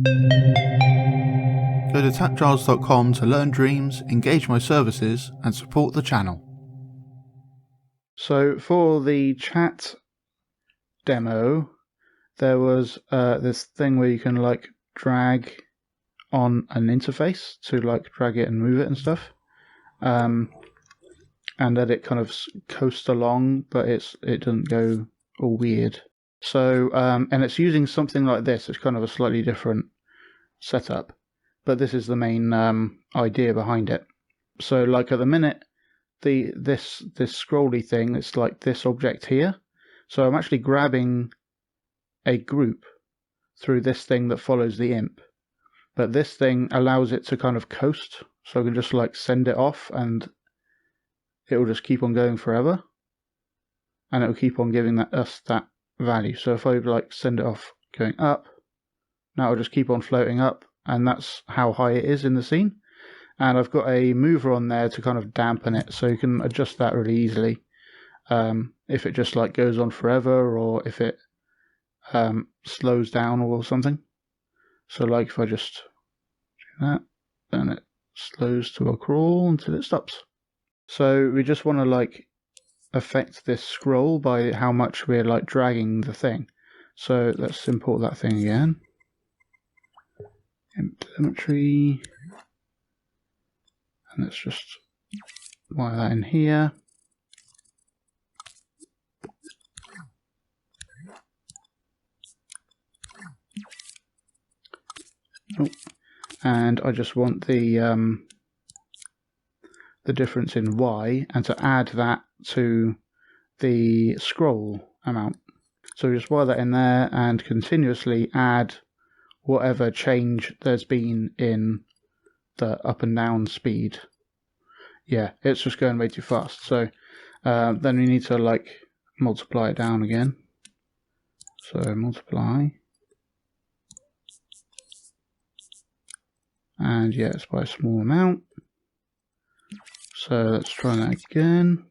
Go to TAPgiles.com to learn dreams, engage my services, and support the channel. So for the chat demo, there was this thing where you can like drag on an interface to like drag it and move it and stuff, and let it kind of coast along, but it doesn't go all weird. So and it's using something like this. It's kind of a slightly different setup, but this is the main idea behind it. So like at the minute, this scrolly thing, it's like this object here. So I'm actually grabbing a group through this thing that follows the imp, but this thing allows it to kind of coast, so I can just like send it off and it will just keep on going forever, and it will keep on giving us that value. So if I like send it off going up, now it'll just keep on floating up, and that's how high it is in the scene. And I've got a mover on there to kind of dampen it, so you can adjust that really easily. If it just like goes on forever, or if it slows down or something. So like if I just do that, then it slows to a crawl until it stops. So we just want to like affect this scroll by how much we're like dragging the thing. So let's import that thing again. Implementary. And let's just wire that in here. Oh, and I just want the difference in Y, and to add that to the scroll amount. So we just wire that in there and continuously add whatever change there's been in the up and down speed. Yeah, it's just going way too fast. So then we need to like multiply it down again. So multiply. And yeah, it's by a small amount. So let's try that again.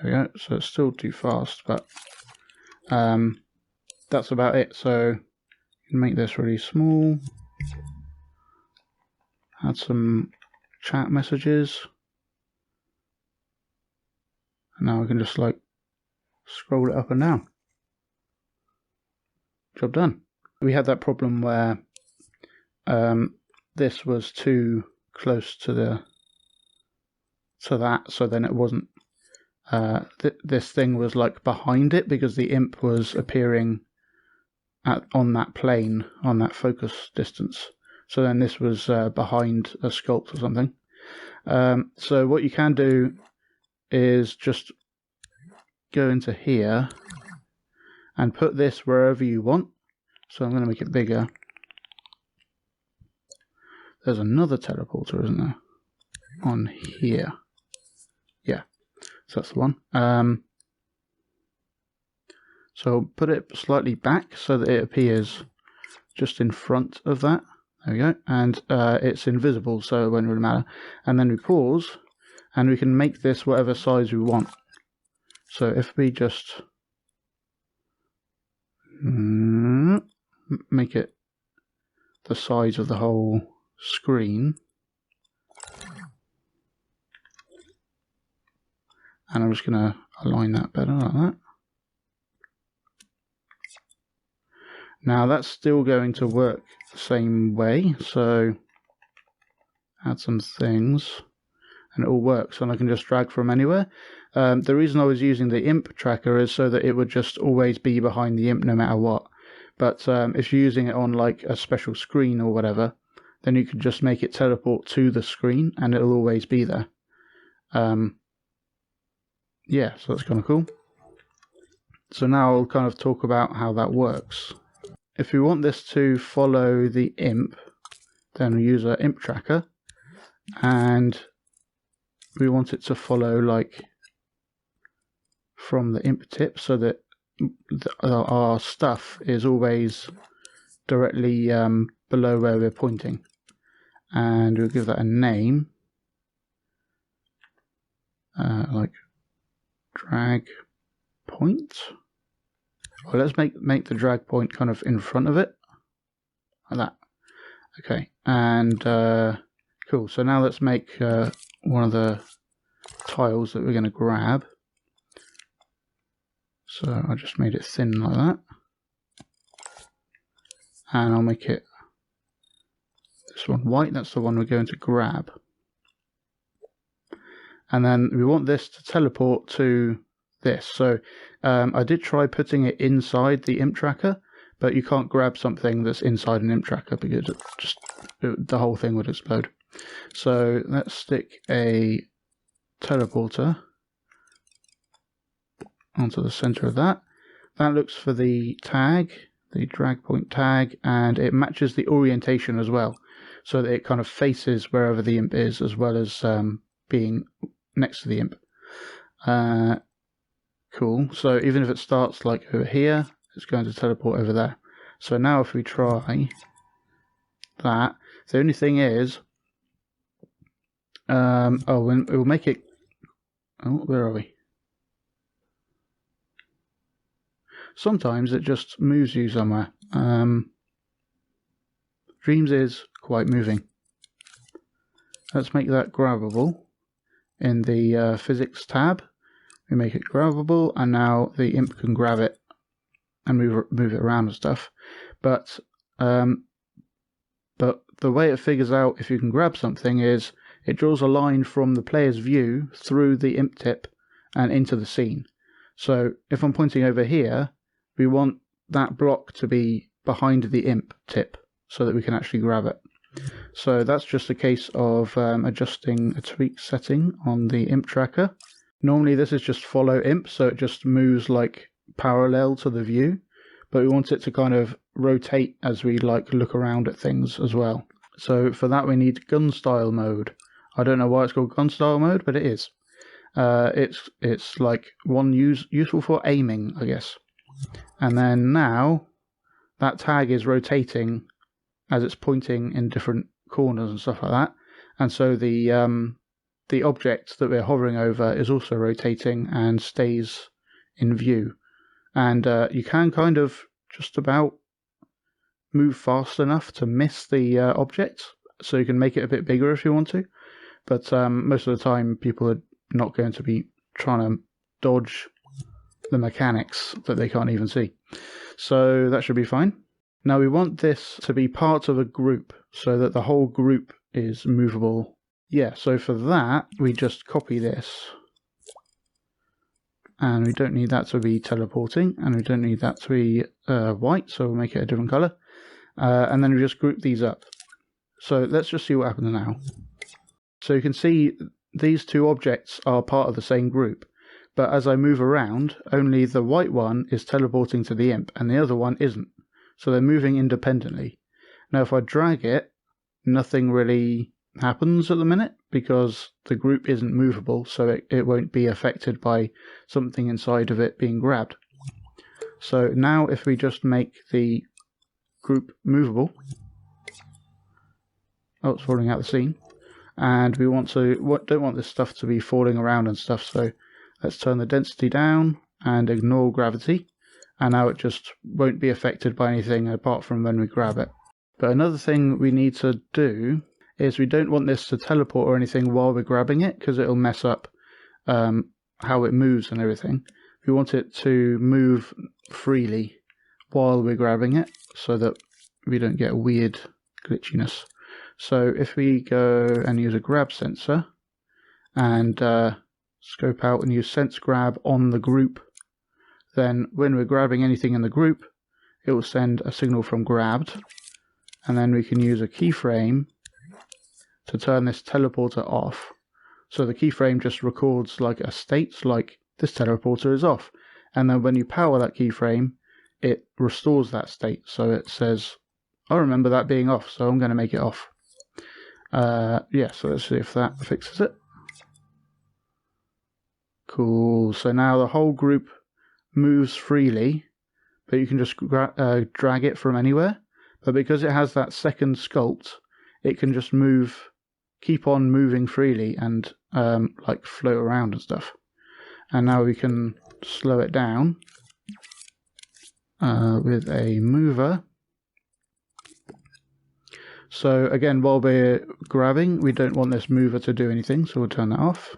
There we go. So it's still too fast, but that's about it. So you can make this really small. Add some chat messages. And now we can just like scroll it up and down. Job done. We had that problem where this was too close to that, so then it wasn't. This thing was like behind it because the imp was appearing on that plane, on that focus distance. So then this was behind a sculpt or something. So what you can do is just go into here and put this wherever you want. So I'm going to make it bigger. There's another teleporter, isn't there? On here. Yeah, so that's the one. So put it slightly back so that it appears just in front of that. There we go. And it's invisible, so it won't really matter. And then we pause, and we can make this whatever size we want. So if we just make it the size of the whole screen, and I'm just going to align that better like that. Now that's still going to work the same way, so add some things and it all works, and I can just drag from anywhere. The reason I was using the imp tracker is so that it would just always be behind the imp no matter what. But if you're using it on like a special screen or whatever, then you can just make it teleport to the screen and it'll always be there. Yeah, so that's kind of cool. So now I'll kind of talk about how that works. If we want this to follow the imp, then we use our imp tracker, and we want it to follow like from the imp tip, so that our stuff is always directly below where we're pointing. And we'll give that a name, like drag point. Well, let's make the drag point kind of in front of it, like that. Okay, and cool. So now let's make one of the tiles that we're going to grab. So I just made it thin like that, and I'll make it this one white. That's the one we're going to grab. And then we want this to teleport to this. So I did try putting it inside the imp tracker, but you can't grab something that's inside an imp tracker because the whole thing would explode. So let's stick a teleporter onto the center of that. That looks for the tag, the drag point tag, and it matches the orientation as well, so that it kind of faces wherever the imp is, as well as being next to the imp. Cool. So even if it starts like over here, it's going to teleport over there. So now if we try that, the only thing is, we'll make it. Oh, where are we? Sometimes it just moves you somewhere. Dreams is quite moving. Let's make that grabbable. In the physics tab, we make it grabbable, and now the imp can grab it and move it around and stuff. But the way it figures out if you can grab something is it draws a line from the player's view through the imp tip and into the scene. So if I'm pointing over here, we want that block to be behind the imp tip so that we can actually grab it. So that's just a case of adjusting a tweak setting on the imp tracker. Normally this is just follow imp, so it just moves like parallel to the view, but we want it to kind of rotate as we like look around at things as well. So for that we need gun style mode. I don't know why it's called gun style mode, but it is. It's like one useful for aiming, I guess. And then now that tag is rotating as it's pointing in different corners and stuff like that. And so the object that we're hovering over is also rotating and stays in view. And you can kind of just about move fast enough to miss the object, so you can make it a bit bigger if you want to. But most of the time people are not going to be trying to dodge the mechanics that they can't even see. So that should be fine. Now we want this to be part of a group so that the whole group is movable. Yeah, so for that we just copy this, and we don't need that to be teleporting, and we don't need that to be white, so we'll make it a different color, and then we just group these up. So let's just see what happens now. So you can see these two objects are part of the same group, but as I move around, only the white one is teleporting to the imp and the other one isn't. So they're moving independently. Now if I drag it, nothing really happens at the minute because the group isn't movable, so it won't be affected by something inside of it being grabbed. So now if we just make the group movable, oh, it's falling out of the scene, and we don't want this stuff to be falling around and stuff, so let's turn the density down and ignore gravity, and now it just won't be affected by anything apart from when we grab it. But another thing we need to do is we don't want this to teleport or anything while we're grabbing it, because it'll mess up how it moves and everything. We want it to move freely while we're grabbing it so that we don't get weird glitchiness. So if we go and use a grab sensor and scope out and use sense grab on the group, then when we're grabbing anything in the group, it will send a signal from grabbed, and then we can use a keyframe to turn this teleporter off. So the keyframe just records like a state, like this teleporter is off, and then when you power that keyframe, it restores that state. So it says, I remember that being off, so I'm going to make it off. Yeah, so let's see if that fixes it. Cool. So now the whole group moves freely, but you can just drag it from anywhere. But because it has that second sculpt, it can just keep on moving freely and like float around and stuff. And now we can slow it down. with a mover. So again, while we're grabbing, we don't want this mover to do anything, so we'll turn that off.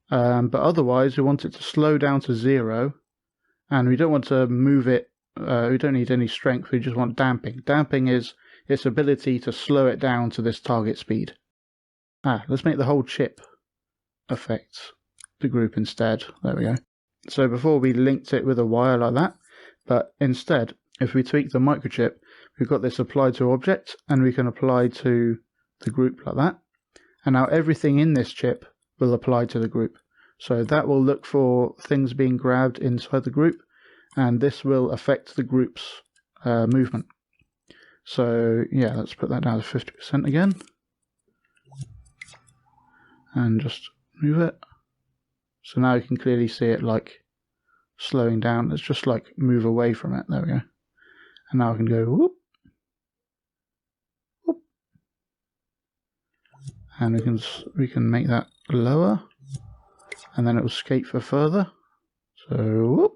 But otherwise, we want it to slow down to 0, and we don't want to move it. We don't need any strength, we just want damping. Damping is its ability to slow it down to this target speed. Let's make the whole chip affect the group instead. There we go. So before we linked it with a wire like that, but instead, if we tweak the microchip, we've got this applied to object, and we can apply to the group like that. And now everything in this chip will apply to the group. So that will look for things being grabbed inside the group, and this will affect the group's movement. So yeah, let's put that down to 50% again. And just move it. So now you can clearly see it like slowing down. Let's just like move away from it. There we go. And now I can go whoop, whoop. And we can make that lower, and then it will skate for further. So whoop.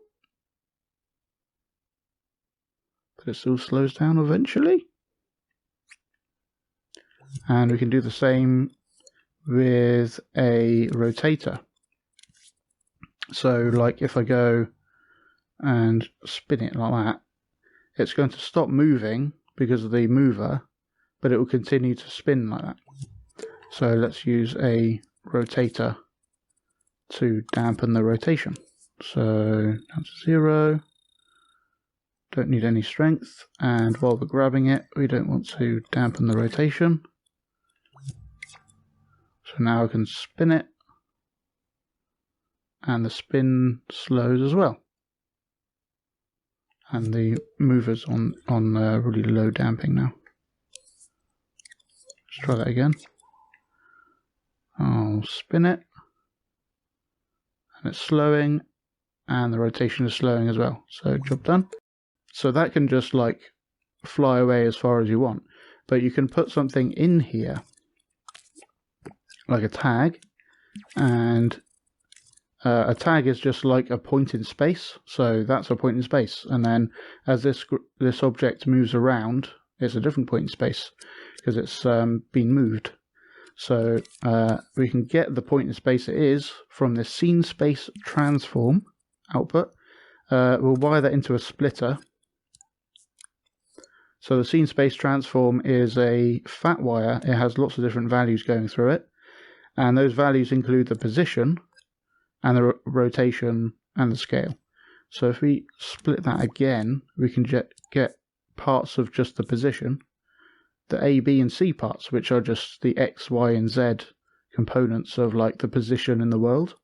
But it still slows down eventually. And we can do the same with a rotator. So like if I go and spin it like that, it's going to stop moving because of the mover, but it will continue to spin like that. So let's use a rotator to dampen the rotation. So down to 0. Don't need any strength, and while we're grabbing it, we don't want to dampen the rotation. So now I can spin it, and the spin slows as well. And the mover's on really low damping now. Let's try that again. I'll spin it, and it's slowing, and the rotation is slowing as well. So job done. So that can just like fly away as far as you want, but you can put something in here, like a tag, and a tag is just like a point in space. So that's a point in space, and then as this object moves around, it's a different point in space because it's been moved. So we can get the point in space it is from this scene space transform output. We'll wire that into a splitter. So the scene space transform is a fat wire. It has lots of different values going through it, and those values include the position and the rotation and the scale. So if we split that again, we can get parts of just the position, the A, B and C parts, which are just the X, Y and Z components of like the position in the world.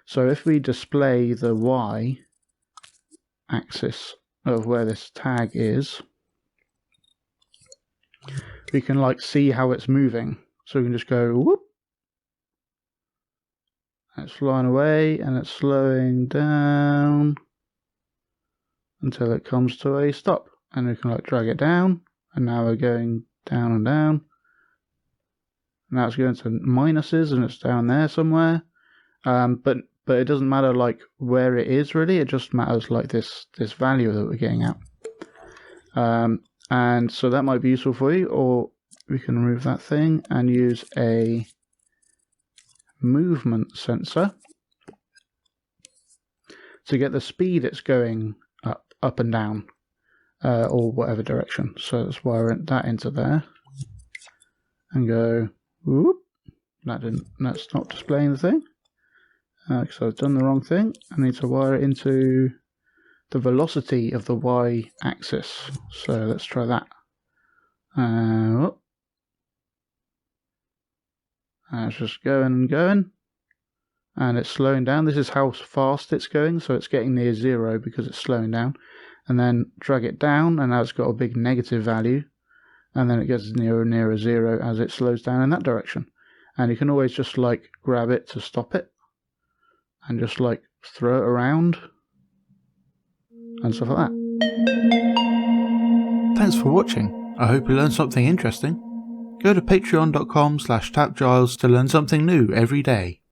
So if we display the Y axis of where this tag is, we can like see how it's moving. So we can just go whoop, and it's flying away, and it's slowing down until it comes to a stop, and we can like drag it down, and now we're going down and down. Now it's going to minuses, and it's down there somewhere. But it doesn't matter like where it is really. It just matters like this value that we're getting at. And so that might be useful for you, or we can remove that thing and use a movement sensor to get the speed it's going up and down, or whatever direction. So let's wire that into there and go whoop. That's not displaying the thing because I've done the wrong thing. I need to wire it into the velocity of the Y axis. So let's try that. And it's just going and going, and it's slowing down. This is how fast it's going, so it's getting near 0 because it's slowing down. And then drag it down, and now it's got a big negative value, and then it gets nearer and nearer 0 as it slows down in that direction. And you can always just like grab it to stop it, and just like throw it around and stuff like that. Thanks for watching. I hope you learned something interesting. Go to patreon.com/TAPgiles to learn something new every day.